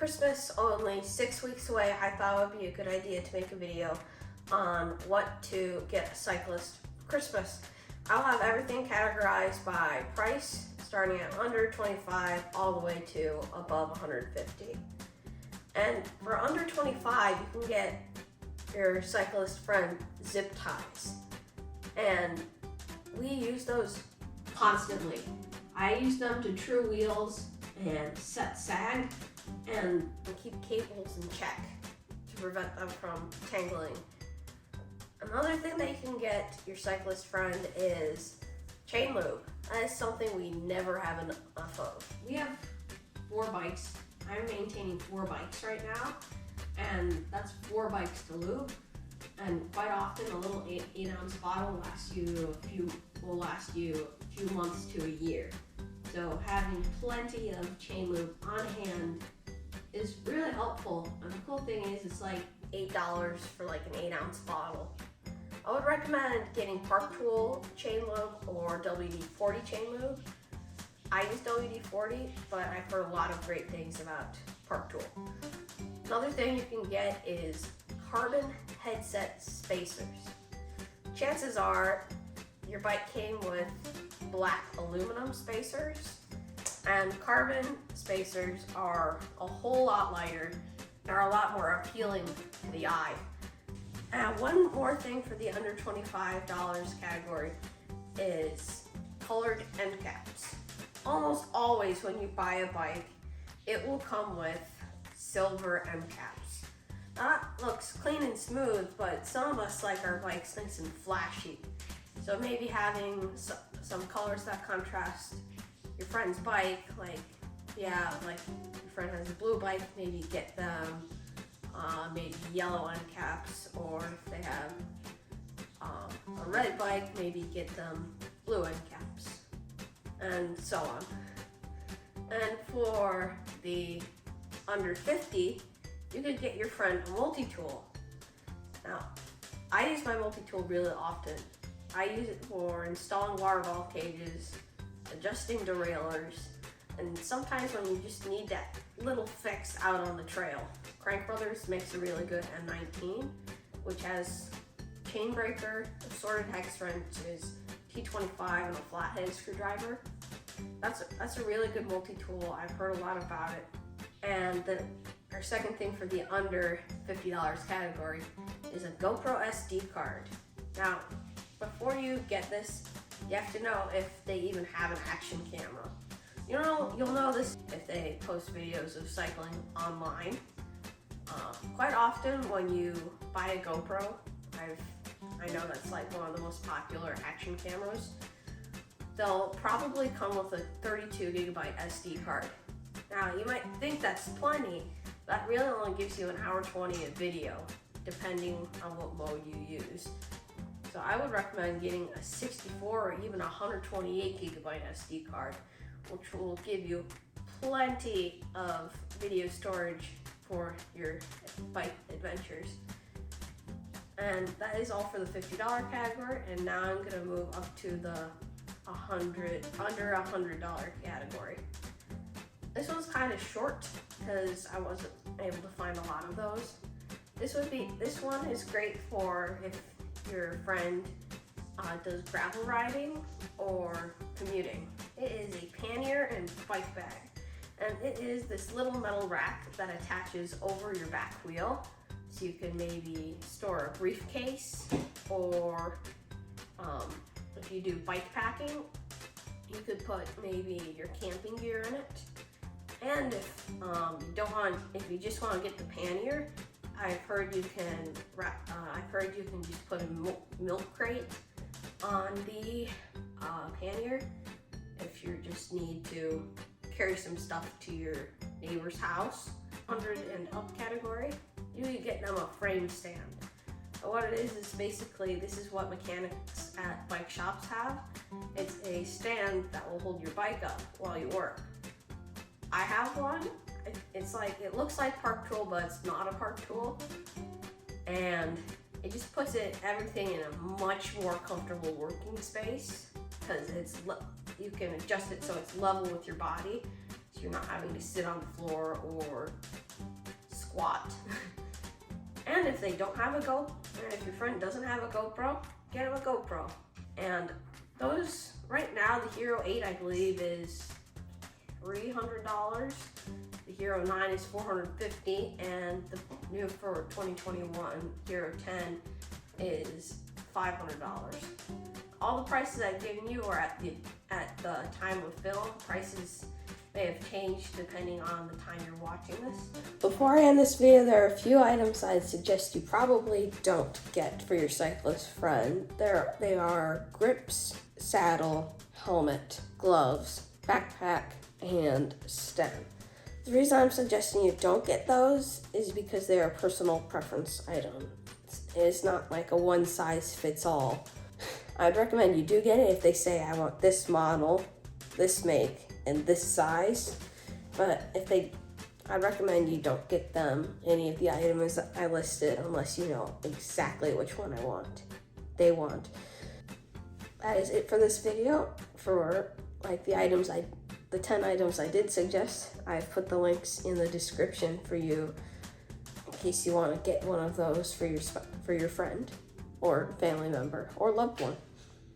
Christmas only 6 weeks away, I thought it would be a good idea to make a video on what to get a Cyclist for Christmas. I'll have everything categorized by price, starting at under 25 all the way to above 150. And for under 25, you can get your Cyclist friend zip ties. And we use those constantly. I use them to true wheels and set sag and keep cables in check to prevent them from tangling. Another thing that you can get your Cyclist friend is chain lube. That is something we never have enough of. We have 4 bikes. I'm maintaining 4 bikes right now, and that's 4 bikes to lube. And quite often, a little 8-ounce bottle will last you a few months to a year. So having plenty of chain lube on hand is really helpful. And the cool thing is, it's like $8 for like an 8-ounce bottle. I would recommend getting Park Tool chain lube or WD-40 chain lube. I use WD-40, but I've heard a lot of great things about Park Tool. Another thing you can get is carbon headset spacers. Chances are your bike came with black aluminum spacers, and carbon spacers are a whole lot lighter. They're a lot more appealing to the eye. And one more thing for the under $25 category is colored end caps. Almost always when you buy a bike, it will come with silver end caps. That looks clean and smooth, but some of us like our bikes nice and flashy. So maybe having some colors that contrast your friend's bike, like your friend has a blue bike, maybe get them maybe yellow end caps, or if they have a red bike, maybe get them blue end caps, and so on. And for the under 50, you could get your friend a multi-tool. Now, I use my multi-tool really often. I use it for installing water valve cages, adjusting derailleurs, and sometimes when you just need that little fix out on the trail. Crank Brothers makes a really good M19, which has chain breaker, assorted hex wrenches, T25, and a flathead screwdriver. That's a really good multi-tool. I've heard a lot about it. And then our second thing for the under $50 category is a GoPro SD card. Now, before you get this, you have to know if they even have an action camera. You'll know this if they post videos of cycling online. Quite often when you buy a GoPro, I know that's like one of the most popular action cameras, they'll probably come with a 32GB SD card. Now, you might think that's plenty, but that really only gives you an hour 20 of video, depending on what mode you use. So I would recommend getting a 64 or even a 128GB SD card, which will give you plenty of video storage for your bike adventures. And that is all for the $50 category, and now I'm gonna move up to the under $100 category. This one's kind of short because I wasn't able to find a lot of those. This one is great for if your friend does gravel riding or commuting. It is a pannier and bike bag, and it is this little metal rack that attaches over your back wheel, so you can maybe store a briefcase, or if you do bike packing, you could put maybe your camping gear in it. And if you just want to get the pannier, I've heard you can just put a milk crate on the pannier if you just need to carry some stuff to your neighbor's house. 100 and up category, you can get them a frame stand. So what it is basically, this is what mechanics at bike shops have. It's a stand that will hold your bike up while you work. I have one. It looks like Park Tool, but it's not a Park Tool. And it just puts everything in a much more comfortable working space, because you can adjust it so it's level with your body, so you're not having to sit on the floor or if they don't have a GoPro, and if your friend doesn't have a GoPro, get them a GoPro. And those, right now, the Hero 8, I believe, is $300. The Hero 9 is $450, and the new for 2021 Hero 10 is $500. All the prices I've given you are at the time of film. Prices may have changed depending on the time you're watching this. Before I end this video, there are a few items I'd suggest you probably don't get for your cyclist friend. They are grips, saddle, helmet, gloves, backpack, and stem. The reason I'm suggesting you don't get those is because they are a personal preference item. It's not like a one size fits all. I'd recommend you do get it if they say, I want this model, this make, and this size. But I'd recommend you don't get them, any of the items that I listed, unless you know exactly which one they want. That is it for this video. For like the 10 items I did suggest, I've put the links in the description for you in case you want to get one of those for your friend or family member or loved one.